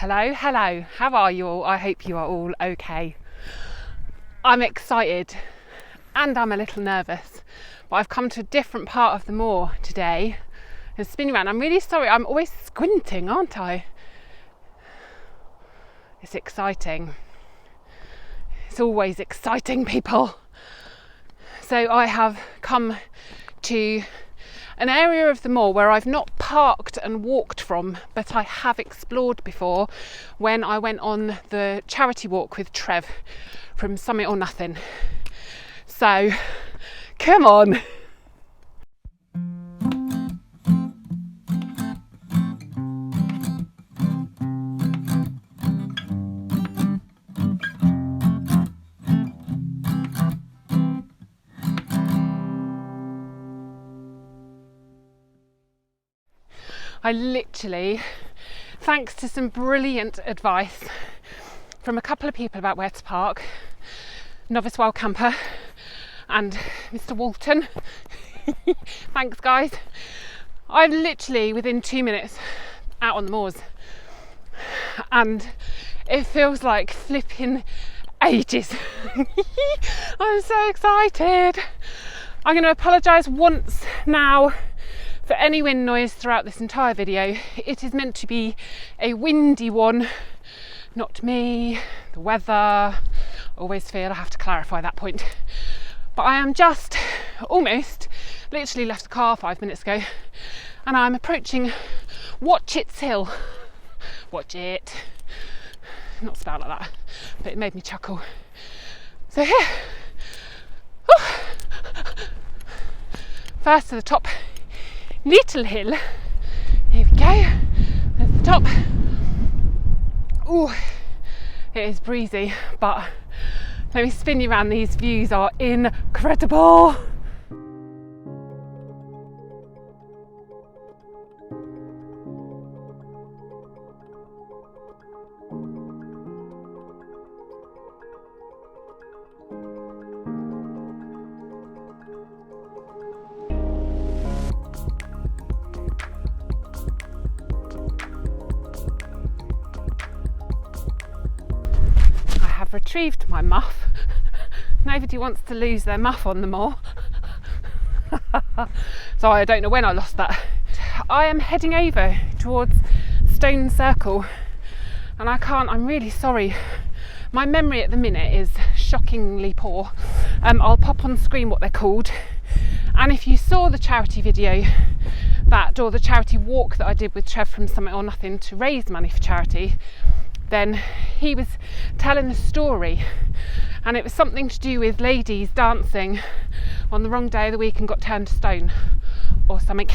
Hello, how are you all? I hope you are all okay. I'm excited and I'm a little nervous, but I've come to a different part of the moor today and spinning around. I'm really sorry, I'm always squinting, aren't I? It's exciting. It's always exciting, people. So I have come to an area of the moor where I've not parked and walked from, but I have explored before when I went on the charity walk with Trev from Summit or Nothing. So, come on. I literally, thanks to some brilliant advice from a couple of people about where to park, Novice Wild Camper and Mr. Walton, thanks guys, I'm literally within 2 minutes out on the moors and it feels like flipping ages. I'm so excited. I'm going to apologise once now for any wind noise throughout this entire video. It is meant to be a windy one, not me, the weather. Always feel I have to clarify that point. But I am just almost literally left the car 5 minutes ago and I'm approaching Watchett's Hill. Watch it. Not spelled like that, but it made me chuckle. So here, first to the top little hill. Here we go. There's the top. Ooh, it is breezy, but let me spin you around. These views are incredible. Retrieved my muff. Nobody wants to lose their muff on the moor. So I don't know when I lost that. I am heading over towards Stone Circle and I'm really sorry. My memory at the minute is shockingly poor. I'll pop on screen what they're called. And if you saw the charity video or the charity walk that I did with Trev from Summit or Nothing to raise money for charity, then he was telling the story and it was something to do with ladies dancing on the wrong day of the week and got turned to stone or something.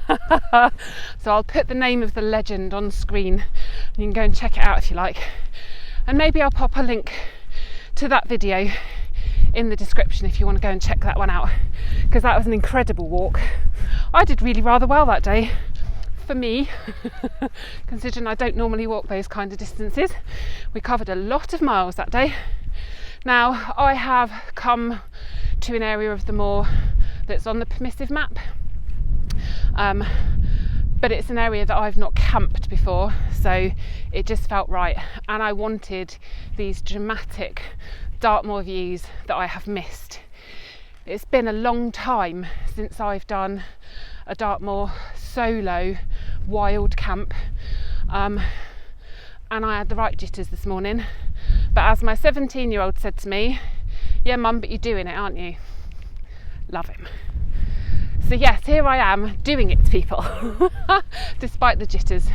So I'll put the name of the legend on screen and you can go and check it out if you like, and maybe I'll pop a link to that video in the description if you want to go and check that one out, because that was an incredible walk. I did really rather well that day. For me, considering I don't normally walk those kind of distances. We covered a lot of miles that day. Now I have come to an area of the moor that's on the permissive map, but it's an area that I've not camped before, so it just felt right, and I wanted these dramatic Dartmoor views that I have missed. It's been a long time since I've done a Dartmoor solo wild camp, and I had the right jitters this morning, but as my 17-year-old said to me, yeah mum, but you're doing it, aren't you? Love him. So yes, here I am doing it, people, despite the jitters.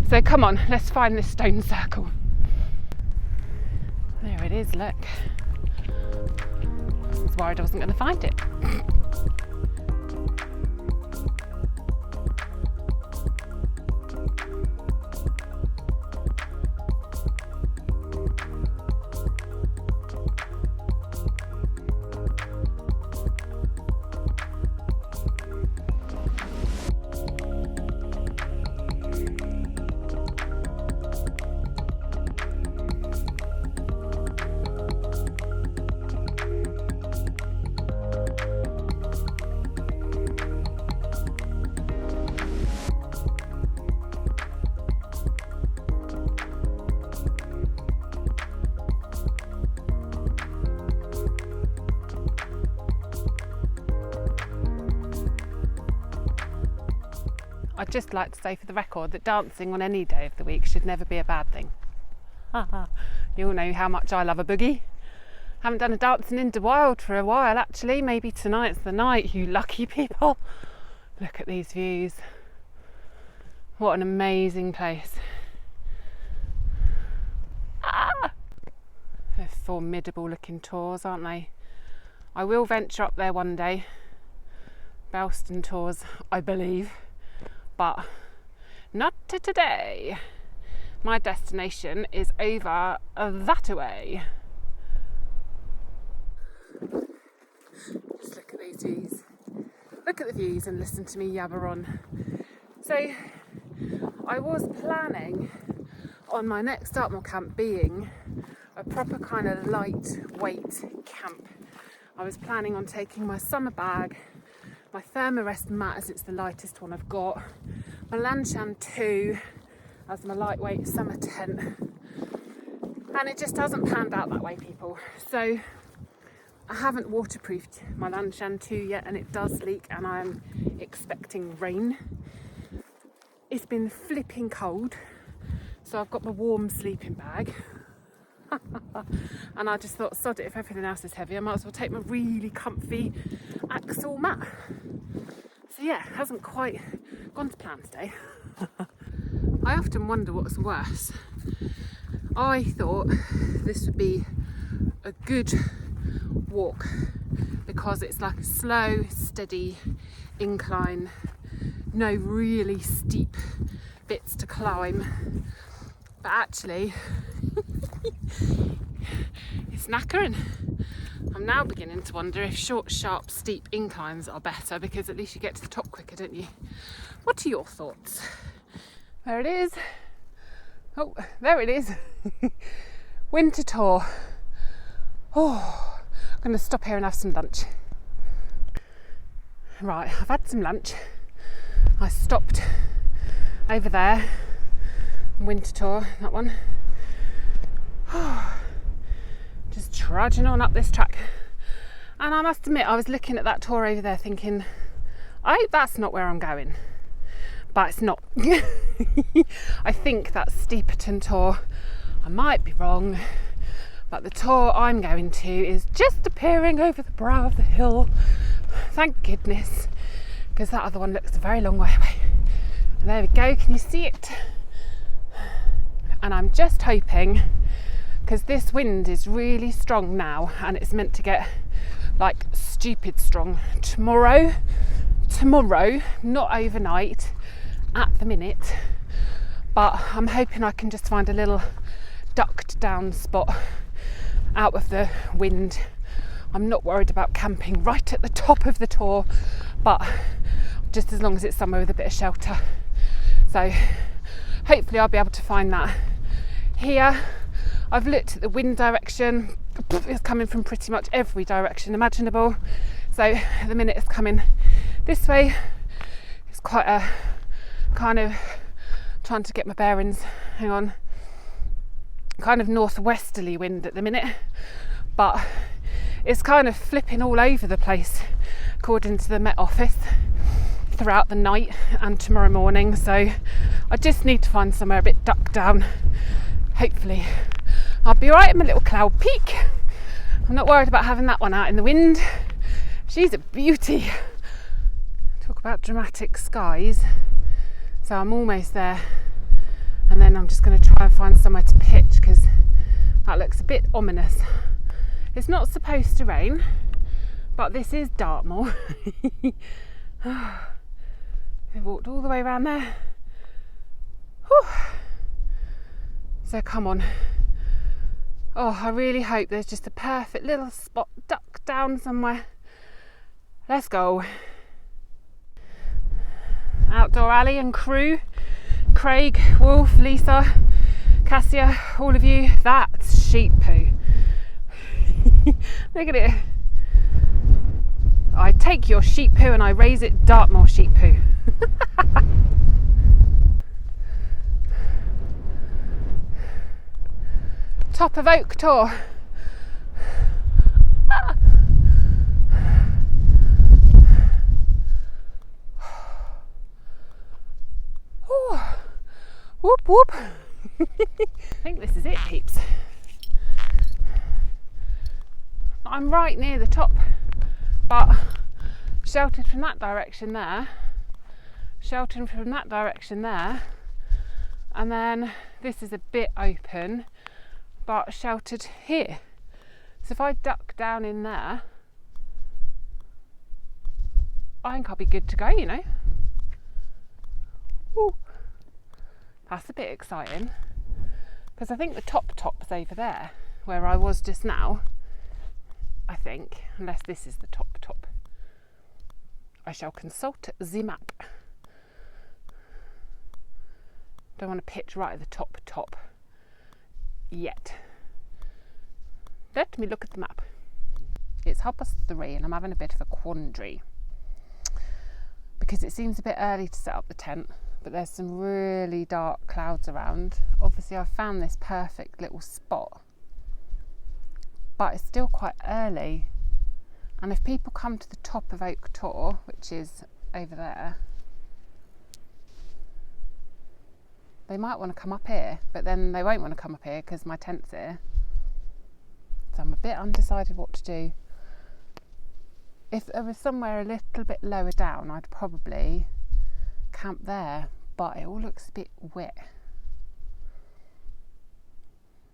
So come on, let's find this Stone Circle. There it is, look. I was worried I wasn't going to find it. just like to say for the record that dancing on any day of the week should never be a bad thing. You all know how much I love a boogie. Haven't done a dancing in the wild for a while actually. Maybe tonight's the night, you lucky people. Look at these views. What an amazing place. They're formidable looking Tors, aren't they? I will venture up there one day. Belston Tors, I believe, but not today. My destination is over that way. Just look at these views. Look at the views and listen to me yabber on. So I was planning on my next Dartmoor camp being a proper kind of lightweight camp. I was planning on taking my summer bag, my Thermarest mat as it's the lightest one I've got, my Lanshan 2 as my lightweight summer tent, and it just hasn't panned out that way, people. So I haven't waterproofed my Lanshan 2 yet, and it does leak, and I'm expecting rain. It's been flipping cold, so I've got my warm sleeping bag. And I just thought, sod it, if everything else is heavy, I might as well take my really comfy Axel mat. So yeah, hasn't quite gone to plan today. I often wonder what's worse. I thought this would be a good walk because it's like a slow, steady incline, no really steep bits to climb. But actually, it's knackering. I'm now beginning to wonder if short, sharp, steep inclines are better, because at least you get to the top quicker, don't you? What are your thoughts? There it is. Oh, there it is. Winter Tor. Oh, I'm going to stop here and have some lunch. Right, I've had some lunch. I stopped over there. Winter Tor, that one. Just trudging on up this track, and I must admit I was looking at that Tor over there thinking, I hope that's not where I'm going, but it's not. I think that's Steeperton Tor. I might be wrong, but the Tor I'm going to is just appearing over the brow of the hill, thank goodness, because that other one looks a very long way away. There we go, can you see it? And I'm just hoping, because this wind is really strong now, and it's meant to get like stupid strong tomorrow, not overnight, at the minute, but I'm hoping I can just find a little ducked down spot out of the wind. I'm not worried about camping right at the top of the Tor, but just as long as it's somewhere with a bit of shelter. So hopefully I'll be able to find that here. I've looked at the wind direction. It's coming from pretty much every direction imaginable. So at the minute it's coming this way. It's quite a kind of, trying to get my bearings, hang on, kind of northwesterly wind at the minute, but it's kind of flipping all over the place according to the Met Office throughout the night and tomorrow morning. So I just need to find somewhere a bit ducked down. Hopefully I'll be right at my little cloud peak. I'm not worried about having that one out in the wind. She's a beauty. Talk about dramatic skies. So I'm almost there, and then I'm just going to try and find somewhere to pitch, because that looks a bit ominous. It's not supposed to rain, but this is Dartmoor. We've walked all the way around there. Whew. So come on. Oh, I really hope there's just a perfect little spot ducked down somewhere. Let's go. Outdoor Ali and crew, Craig, Wolf, Lisa, Cassia, all of you, that's sheep poo. Look at it. I take your sheep poo and I raise it Dartmoor sheep poo. Top of Oke Tor. Whoop whoop. I think this is it, peeps. I'm right near the top, but sheltered from that direction there, sheltered from that direction there, and then this is a bit open, but sheltered here. So if I duck down in there, I think I'll be good to go, you know. Ooh. That's a bit exciting, because I think the top's over there, where I was just now, I think, unless this is the top. I shall consult the map. Don't want to pitch right at the top yet. Let me look at the map. It's 3:30 and I'm having a bit of a quandary, because it seems a bit early to set up the tent, but there's some really dark clouds around. Obviously I've found this perfect little spot, but it's still quite early, and if people come to the top of Oke Tor, which is over there, they might want to come up here, but then they won't want to come up here because my tent's here. So I'm a bit undecided what to do. If there was somewhere a little bit lower down, I'd probably camp there, but it all looks a bit wet.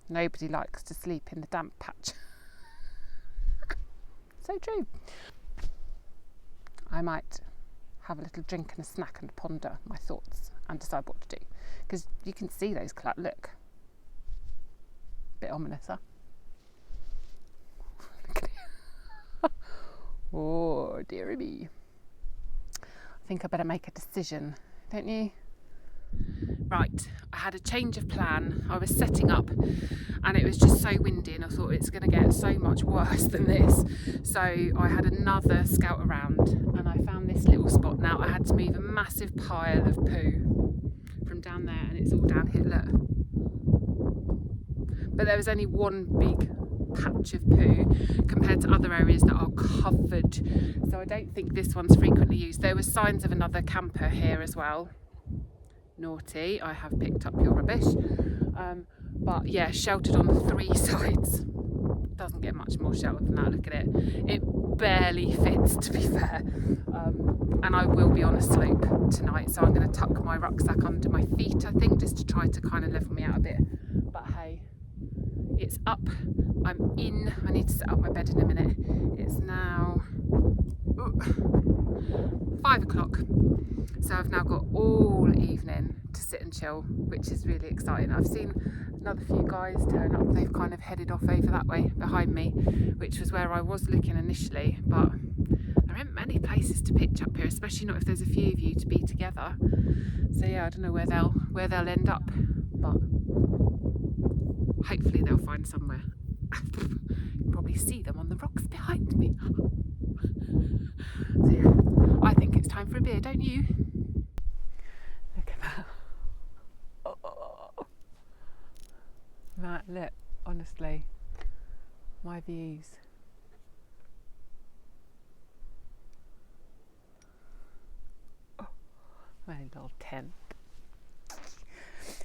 Nobody likes to sleep in the damp patch. So true. I might have a little drink and a snack and ponder my thoughts and decide what to do, because you can see those clouds. Look, bit ominous, huh? Oh dearie me. I think I better make a decision, don't you? Right, I had a change of plan. I was setting up and it was just so windy, and I thought it's going to get so much worse than this. So I had another scout around and I found this little spot. Now I had to move a massive pile of poo from down there, and it's all downhill, look. But there was only one big patch of poo compared to other areas that are covered. So I don't think this one's frequently used. There were signs of another camper here as well. Naughty, I have picked up your rubbish. But yeah, sheltered on 3 sides. Doesn't get much more sheltered than that, look at it. It barely fits, to be fair. And I will be on a slope tonight, so I'm going to tuck my rucksack under my feet, I think, just to try to kind of level me out a bit. But hey, it's up, I'm in. I need to set up my bed in a minute. It's now 5 o'clock. So I've now got all evening to sit and chill, which is really exciting. I've seen another few guys turn up. They've kind of headed off over that way behind me, which was where I was looking initially, but there aren't many places to pitch up here, especially not if there's a few of you to be together. So yeah, I don't know where they'll end up, but hopefully they'll find somewhere. You can probably see them on the rocks behind me. So yeah, I think it's time for a beer, don't you? Look at that. Oh. Right, look, honestly, my views. Oh, my little tent.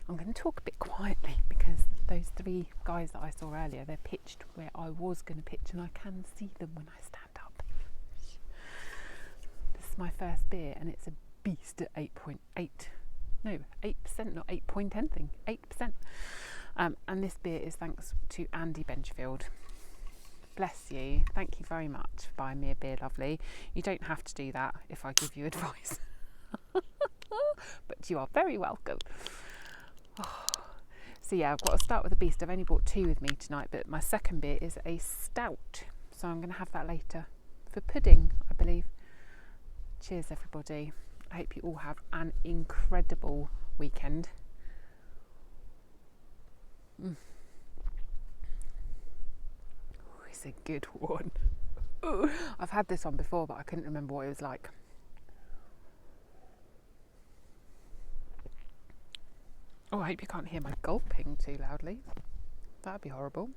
I'm going to talk a bit quietly because those 3 guys that I saw earlier, they're pitched where I was going to pitch, and I can see them when I stand up. This is my first beer, and it's a beast at 8.8. No, 8%, not 8 point anything, 8%. And this beer is thanks to Andy Benchfield. Bless you. Thank you very much for buying me a beer, lovely. You don't have to do that if I give you advice. But you are very welcome. Oh. So yeah, I've got to start with a beast. I've only brought 2 with me tonight, but my second beer is a stout. So I'm going to have that later for pudding, I believe. Cheers, everybody. I hope you all have an incredible weekend. Ooh, it's a good one. Ooh, I've had this one before, but I couldn't remember what it was like. Oh, I hope you can't hear my gulping too loudly. That'd be horrible.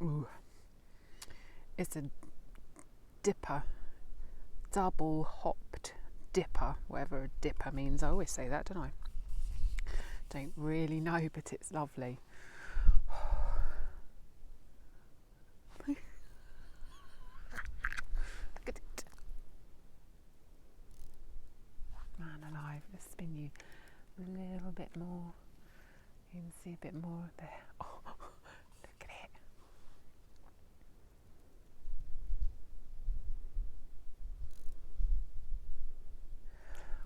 Ooh. It's a dipper. double hopped dipper, whatever a dipper means. I always say that, don't I? Don't really know, but it's lovely. Look at it. Man alive, let's spin you a little bit more. You can see a bit more there. Oh, look at it.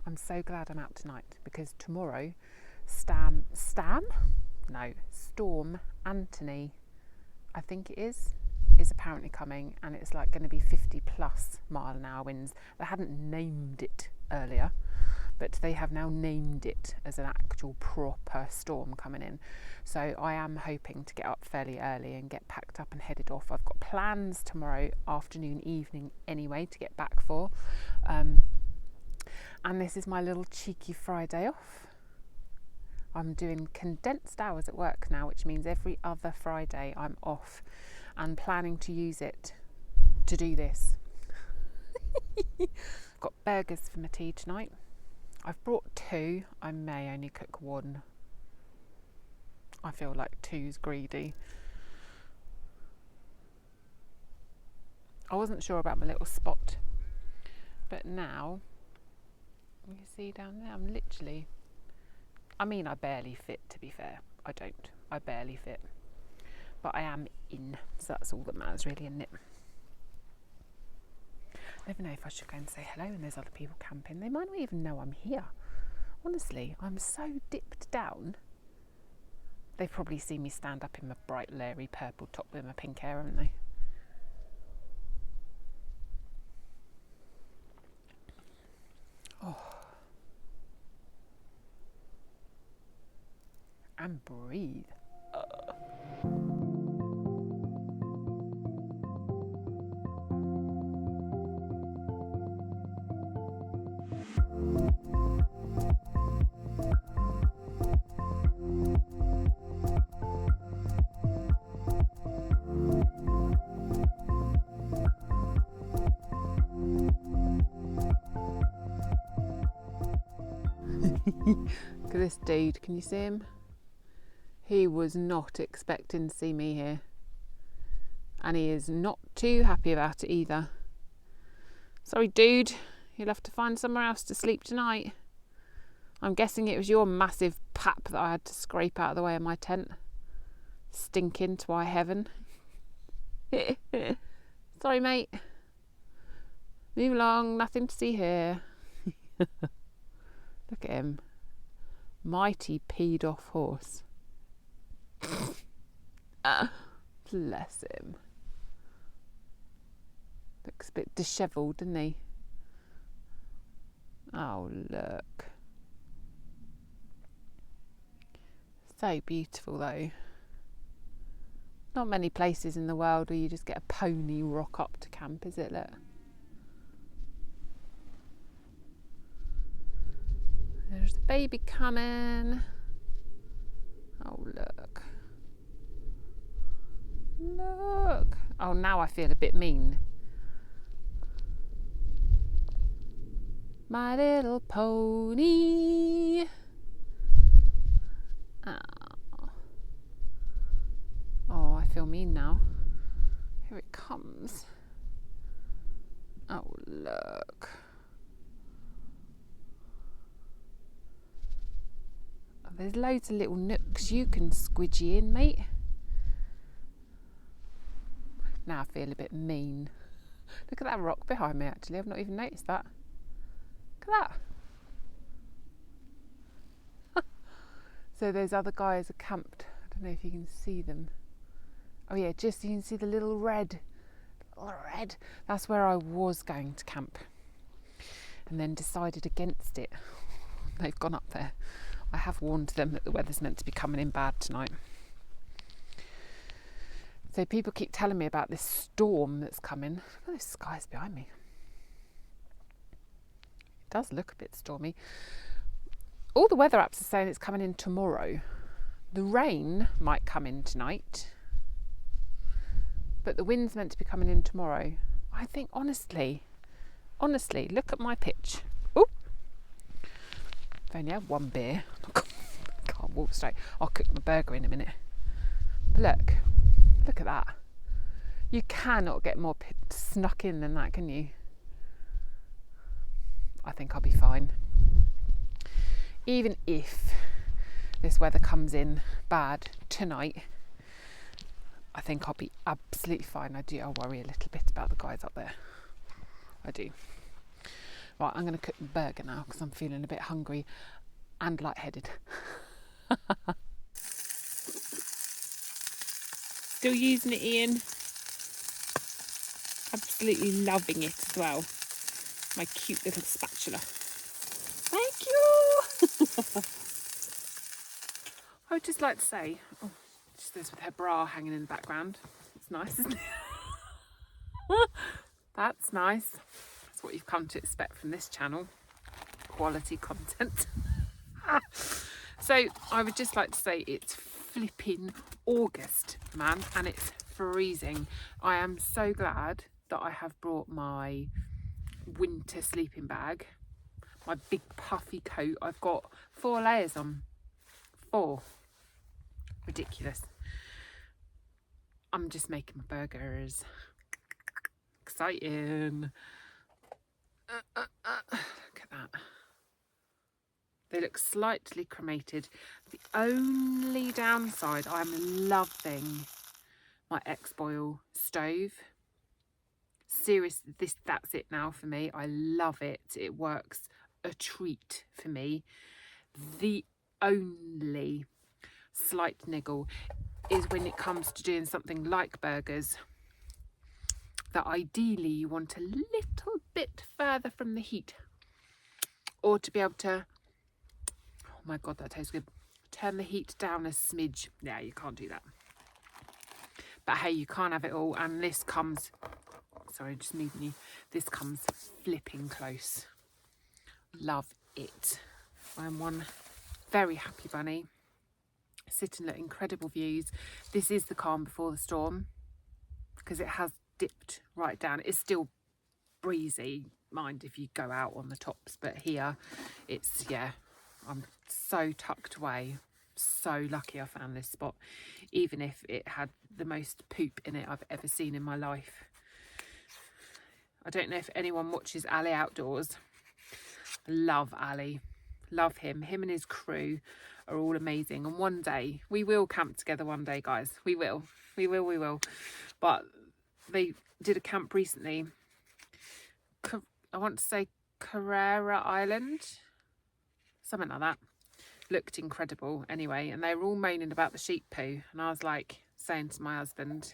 I'm so glad I'm out tonight, because tomorrow Storm Antoni, I think it is apparently coming, and it's like going to be 50 plus mile an hour winds. They hadn't named it earlier, but they have now named it as an actual proper storm coming in. So I am hoping to get up fairly early and get packed up and headed off. I've got plans tomorrow afternoon, evening anyway to get back for. And this is my little cheeky Friday off. I'm doing condensed hours at work now, which means every other Friday I'm off, and planning to use it to do this. Got burgers for my tea tonight. I've brought 2. I may only cook 1. I feel like 2's greedy. I wasn't sure about my little spot, but now you see down there, I'm literally, I mean, I barely fit, to be fair. I barely fit, but I am in, so that's all that matters really, isn't it? I never know if I should go and say hello when there's other people camping. They might not even know I'm here. Honestly, I'm so dipped down. They've probably seen me stand up in my bright leery purple top with my pink hair, haven't they? Oh. And breathe. Look at this dude, can you see him? He was not expecting to see me here, and he is not too happy about it either. Sorry dude, you'll have to find somewhere else to sleep tonight. I'm guessing it was your massive pap that I had to scrape out of the way of my tent. Stinking to high heaven. Sorry mate. Move along, nothing to see here. Look at him. Mighty peed off horse. Bless him. Looks a bit dishevelled, doesn't he? Oh, look. So beautiful, though. Not many places in the world where you just get a pony rock up to camp, is it? Look. There's the baby coming. Oh, look. Look. Oh, now I feel a bit mean. My little pony. Oh, I feel mean now. Here it comes. Oh, look. There's loads of little nooks you can squidgy in, mate. Now I feel a bit mean. Look at that rock behind me, actually. I've not even noticed that. Look at that. So those other guys are camped. I don't know if you can see them. Oh yeah, just you can see the little red. Little red. That's where I was going to camp, and then decided against it. They've gone up there. I have warned them that the weather's meant to be coming in bad tonight. So people keep telling me about this storm that's coming. Look at those skies behind me. It does look a bit stormy. All the weather apps are saying it's coming in tomorrow. The rain might come in tonight, but the wind's meant to be coming in tomorrow. I think honestly, honestly, look at my pitch. Oh, I've only had one beer. I can't walk straight. I'll cook my burger in a minute. Look at that. You cannot get more snuck in than that, can you? I think I'll be fine. Even if this weather comes in bad tonight, I think I'll be absolutely fine. I worry a little bit about the guys up there. I do. Right, I'm going to cook the burger now because I'm feeling a bit hungry and lightheaded. Still using it, Ian. Absolutely loving it as well. My cute little spatula. Thank you! I would just like to say, just this with her bra hanging in the background. It's nice, isn't it? That's nice. That's what you've come to expect from this channel. Quality content. So I would just like to say it's flipping August, man, and it's freezing. I am so glad that I have brought my winter sleeping bag, my big puffy coat. I've got 4 layers on. 4. Ridiculous. I'm just making my burgers. Exciting. Look at that. They look slightly cremated. The only downside, I'm loving my X-Boil stove. Seriously, that's it now for me. I love it. It works a treat for me. The only slight niggle is when it comes to doing something like burgers, that ideally you want a little bit further from the heat, or to be able to, oh my god, that tastes good, turn the heat down a smidge. Yeah, you can't do that, but hey, you can't have it all. And this comes, sorry, just moving you, this comes flipping close. Love it. I'm one very happy bunny, sitting at incredible views. This is the calm before the storm, because it has dipped right down. It's still breezy, mind if you go out on the tops, but here it's, yeah, I'm so tucked away. So lucky I found this spot, even if it had the most poop in it I've ever seen in my life. I don't know if anyone watches Ali Outdoors. Love Ali, love him and his crew are all amazing, and one day we will camp together. One day, guys, we will. But they did a camp recently, I want to say Carrera Island, something like that. Looked incredible anyway, and they were all moaning about the sheep poo, and I was like saying to my husband,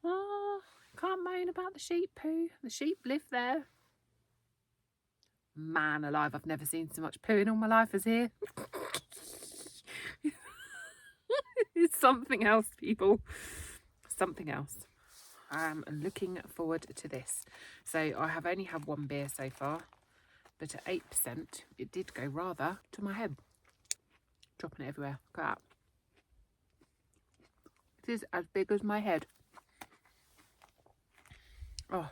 oh, can't moan about the sheep poo, the sheep live there. Man alive, I've never seen so much poo in all my life as here. It's something else, people, something else. I'm looking forward to this. So I have only had 1 beer so far, but at 8% it did go rather to my head. Dropping it everywhere. Look at that. It is as big as my head. Oh.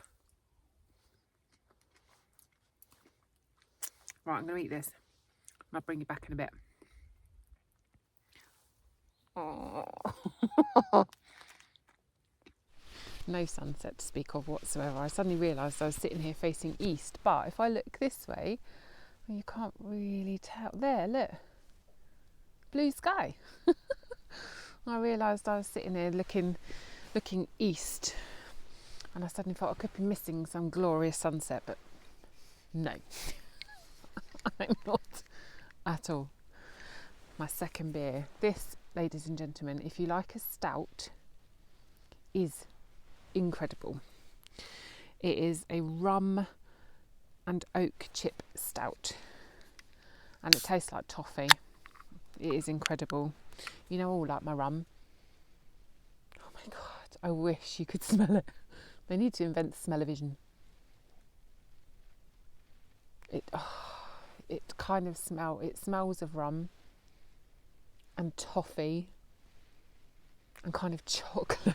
Right, I'm going to eat this. I'll bring you back in a bit. Oh. No sunset to speak of whatsoever. I suddenly realised I was sitting here facing east, but if I look this way, well, you can't really tell. There, look. Blue sky. I realised I was sitting here looking east, and I suddenly thought I could be missing some glorious sunset, but no. I'm not at all. My second beer. This, ladies and gentlemen, if you like a stout, is incredible. It is a rum and oak chip stout, and it tastes like toffee. It is incredible. You know, all like my rum. Oh my god, I wish you could smell it. They need to invent smell-o-vision. It kind of smells of rum and toffee and kind of chocolate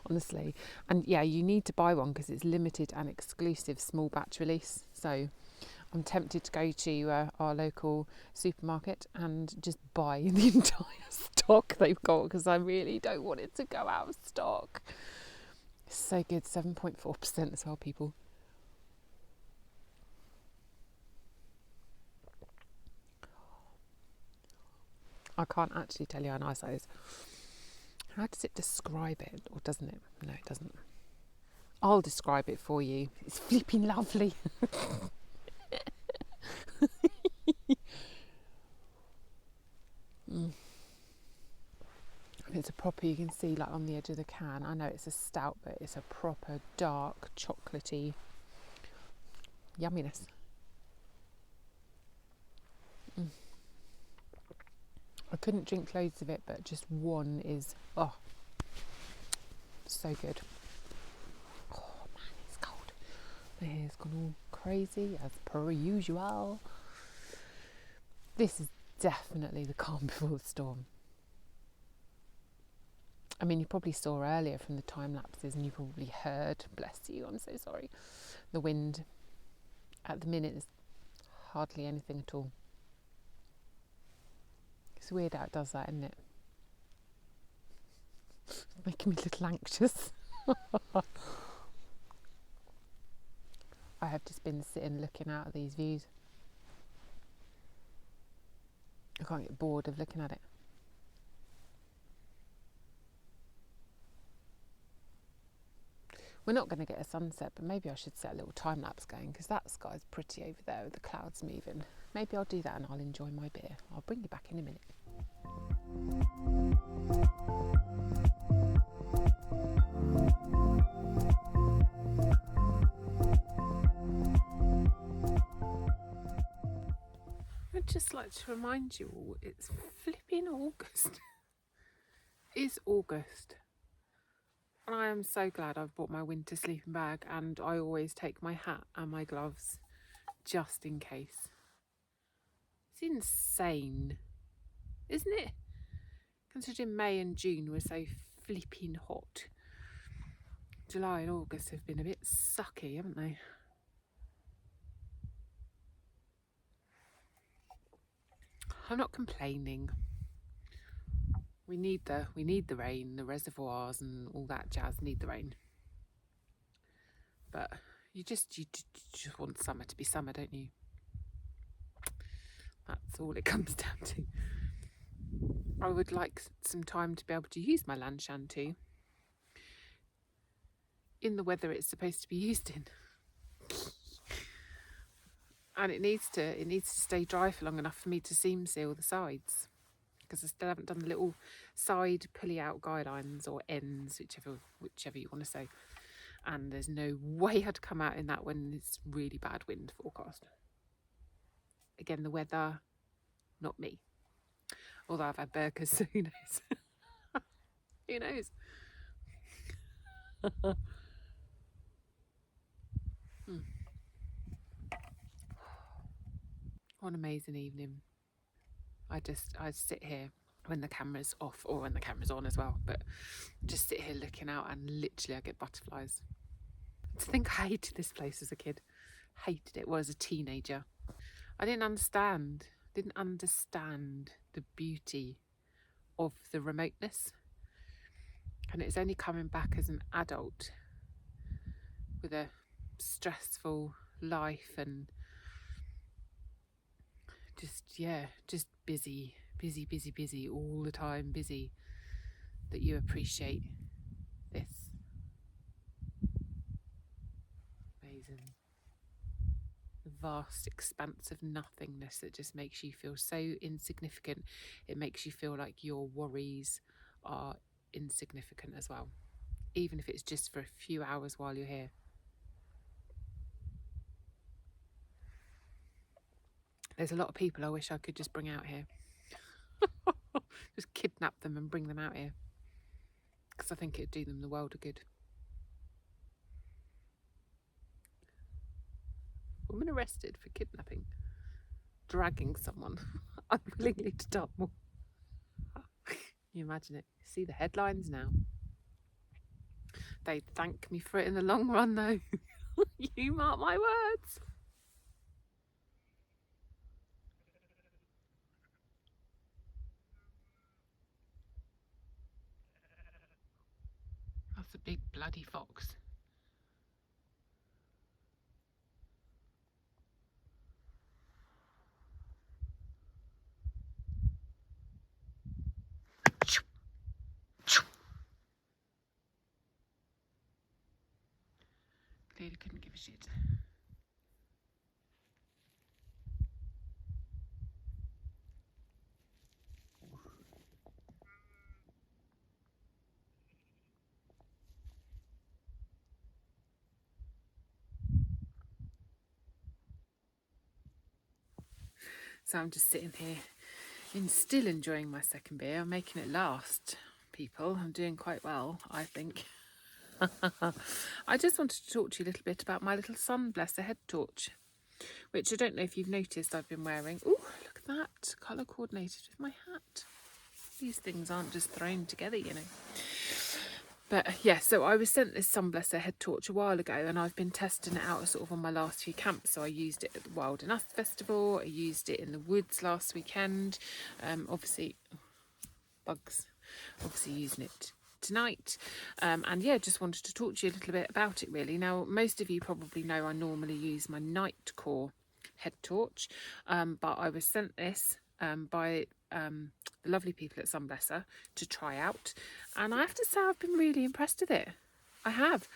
honestly. And yeah, you need to buy one because it's limited and exclusive small batch release. So I'm tempted to go to our local supermarket and just buy the entire stock they've got because I really don't want it to go out of stock. It's so good, 7.4% as well, people. I can't actually tell you how nice that is. How does it describe it, or doesn't it? No, it doesn't. I'll describe it for you. It's flipping lovely. It's a proper, you can see like on the edge of the can. I know it's a stout, but it's a proper dark, chocolatey yumminess. I couldn't drink loads of it, but just one is, so good. Oh man, it's cold. My hair's gone all crazy as per usual. This is definitely the calm before the storm. I mean, you probably saw earlier from the time lapses and you probably heard, bless you, I'm so sorry, the wind. At the minute, there's hardly anything at all. It's weird how it does that, isn't it? It's making me a little anxious. I have just been sitting looking out at these views. I can't get bored of looking at it. We're not going to get a sunset, but maybe I should set a little time lapse going because that sky's pretty over there with the clouds moving. Maybe I'll do that and I'll enjoy my beer. I'll bring you back in a minute. I'd just like to remind you all, it's flipping August. It's August. And I am so glad I've bought my winter sleeping bag, and I always take my hat and my gloves just in case. It's insane, isn't it? Considering May and June were so flipping hot. July and August have been a bit sucky, haven't they? I'm not complaining. We need the rain, the reservoirs and all that jazz need the rain. But you just want summer to be summer, don't you? That's all it comes down to. I would like some time to be able to use my land shanty in the weather it's supposed to be used in. And it needs to stay dry for long enough for me to seam seal the sides, because I still haven't done the little side pulley out guidelines or ends, whichever you want to say. And there's no way I'd come out in that when it's really bad wind forecast. Again, the weather, not me. Although I've had burgers, so who knows? Who knows? What an amazing evening. I sit here when the camera's off, or when the camera's on as well, but just sit here looking out and literally I get butterflies. To think I hated this place as a kid. Hated it. Well, as a teenager. I didn't understand the beauty of the remoteness. And it's only coming back as an adult with a stressful life and just busy all the time, busy, that you appreciate this. Amazing. The vast expanse of nothingness that just makes you feel so insignificant. It makes you feel like your worries are insignificant as well, even if it's just for a few hours while you're here. There's a lot of people I wish I could just bring out here. Just kidnap them and bring them out here, because I think it'd do them the world of good. Woman arrested for kidnapping, dragging someone unwillingly to Dartmoor. You imagine it. See the headlines now. they'd thank me for it in the long run though. You mark my words. That's a big bloody fox. Clearly couldn't give a shit. So I'm just sitting here still enjoying my second beer. I'm making it last, people. I'm doing quite well, I think. I just wanted to talk to you a little bit about my little Sunblesa Headtorch, which I don't know if you've noticed I've been wearing. Oh, look at that, colour coordinated with my hat. These things aren't just thrown together, you know. But yeah, so I was sent this Sunblesa Headtorch a while ago, and I've been testing it out sort of on my last few camps. So I used it at the Wild Enough Festival, I used it in the woods last weekend, obviously bugs, obviously using it tonight, and yeah, just wanted to talk to you a little bit about it really. Now, most of you probably know I normally use my night core head torch, but I was sent this by the lovely people at Sunblesa to try out, and I have to say I've been really impressed with it. I have.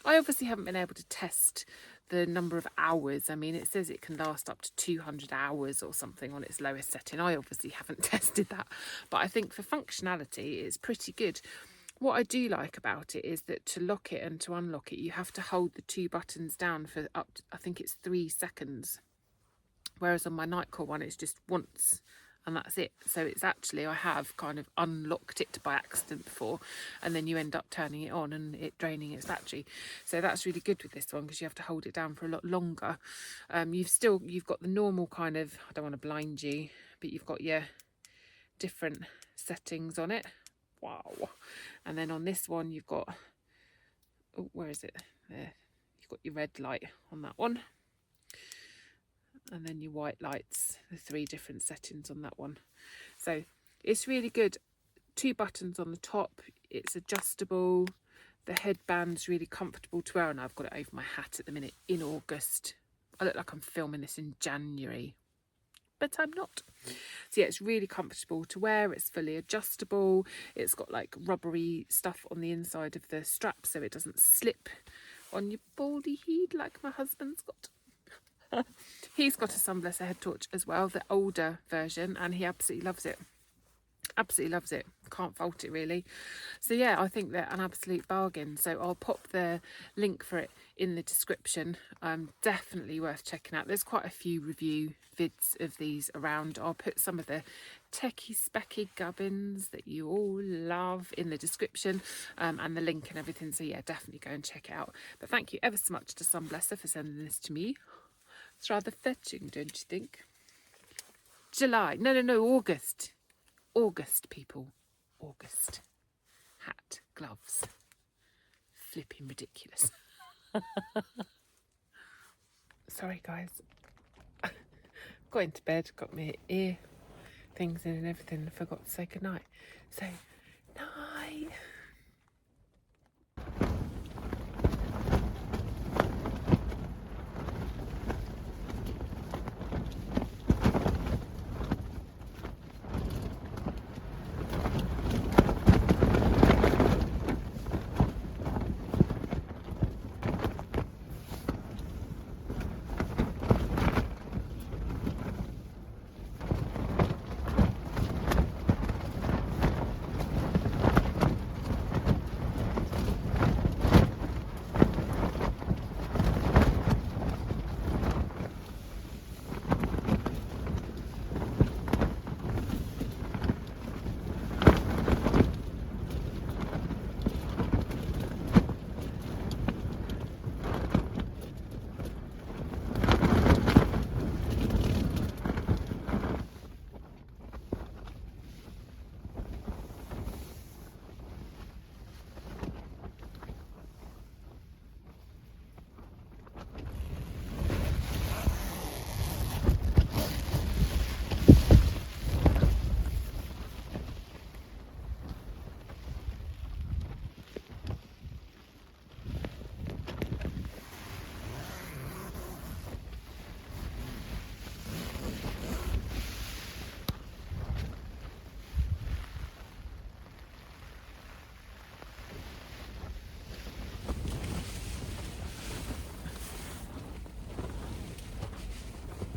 I obviously haven't been able to test the number of hours. I mean, it says it can last up to 200 hours or something on its lowest setting. I obviously haven't tested that, but I think for functionality it's pretty good. What I do like about it is that to lock it and to unlock it, you have to hold the two buttons down for up to, I think it's 3 seconds. Whereas on my Nightcore one, it's just once and that's it. So it's actually, I have kind of unlocked it by accident before, and then you end up turning it on and it draining its battery. So that's really good with this one, because you have to hold it down for a lot longer. You've got the normal kind of, I don't want to blind you, but you've got your different settings on it. Wow. And then on this one you've got, oh, where is it? There. You've got your red light on that one, and then your white lights, the 3 different settings on that one. So it's really good. 2 buttons on the top, it's adjustable, the headband's really comfortable to wear, and I've got it over my hat at the minute in August. I look like I'm filming this in January, but I'm not. So yeah, it's really comfortable to wear, it's fully adjustable, it's got like rubbery stuff on the inside of the strap so it doesn't slip on your baldy head like my husband's got. He's got a Sunblesa Headtorch as well, the older version, and he absolutely loves it. Absolutely loves it. Can't fault it really. So yeah, I think they're an absolute bargain. So I'll pop the link for it in the description. Definitely worth checking out. There's quite a few review vids of these around. I'll put some of the techie specky gubbins that you all love in the description, and the link and everything. So yeah, definitely go and check it out. But thank you ever so much to Sunblesa for sending this to me. It's rather fetching, don't you think? July. No, August. August, people. August. Hat, gloves. Flipping ridiculous. Sorry, guys. Got into bed, got my ear things in and everything, and forgot to say goodnight. So, night.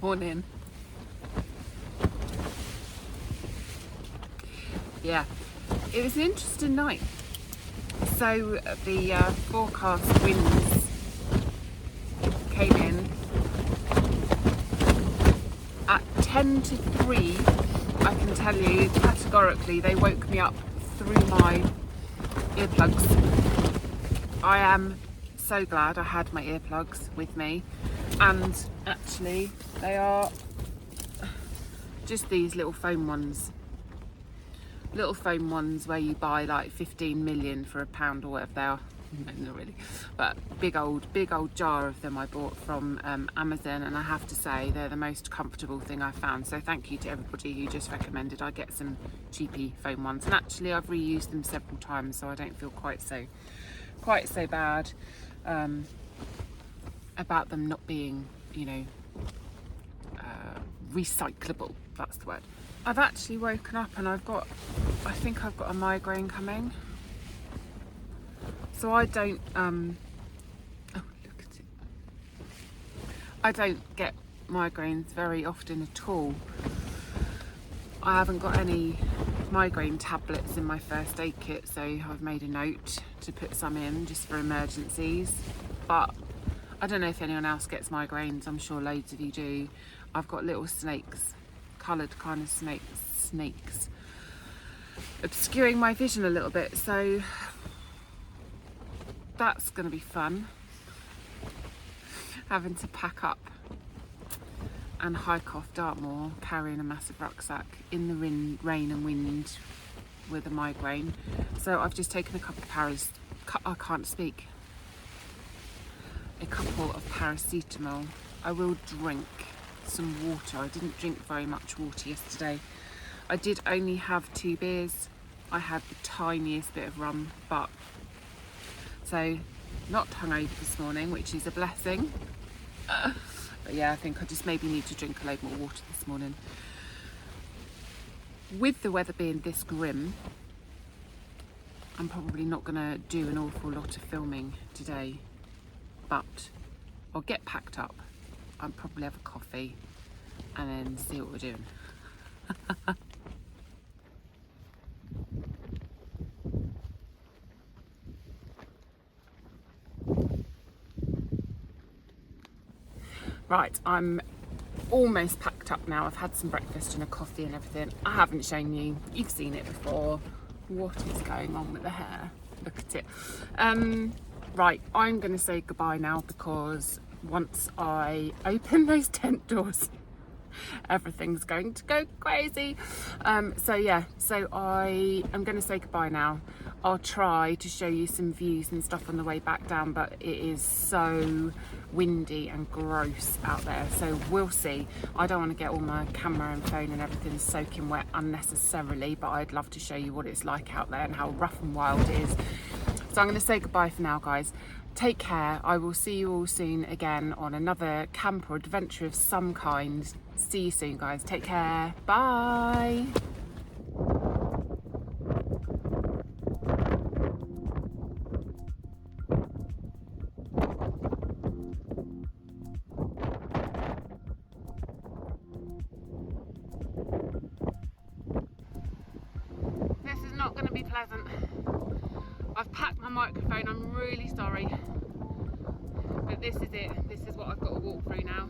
morning. Yeah, it was an interesting night. So the forecast winds came in at 10 to 3. I can tell you categorically they woke me up through my earplugs. I am so glad I had my earplugs with me, and actually they are just these little foam ones where you buy like 15 million for £1 or whatever they are. No, not really, but big old jar of them I bought from Amazon, and I have to say they're the most comfortable thing I found. So thank you to everybody who just recommended I get some cheapy foam ones, and actually I've reused them several times, so I don't feel quite so bad about them not being, you know, recyclable. That's the word. I've actually woken up and I think I've got a migraine coming. So I don't, oh look at it. I don't get migraines very often at all. I haven't got any migraine tablets in my first aid kit, so I've made a note to put some in just for emergencies. But I don't know if anyone else gets migraines. I'm sure loads of you do. I've got little snakes, coloured kind of snakes obscuring my vision a little bit, so that's going to be fun, having to pack up and hike off Dartmoor carrying a massive rucksack in the rain and wind with a migraine. So I've just taken a couple of paracetamol. I will drink some water. I didn't drink very much water yesterday. I did only have 2 beers. I had the tiniest bit of rum, but so not hungover this morning, which is a blessing. But yeah, I think I just maybe need to drink a load more water this morning. With the weather being this grim, I'm probably not going to do an awful lot of filming today, but I'll get packed up. I'll probably have a coffee and then see what we're doing. Right, I'm almost packed up now. I've had some breakfast and a coffee and everything. I haven't shown you. You've seen it before. What is going on with the hair? Look at it. Right, I'm going to say goodbye now, because once I open those tent doors, everything's going to go crazy. So yeah, so I am going to say goodbye now. I'll try to show you some views and stuff on the way back down, but it is so windy and gross out there, so we'll see. I don't want to get all my camera and phone and everything soaking wet unnecessarily, but I'd love to show you what it's like out there and how rough and wild it is. So I'm going to say goodbye for now, guys. Take care. I will see you all soon again on another camp or adventure of some kind. See you soon, guys. Take care. Bye. This is not going to be pleasant. I've packed my microphone. I'm really sorry. But this is it. This is what I've got to walk through now.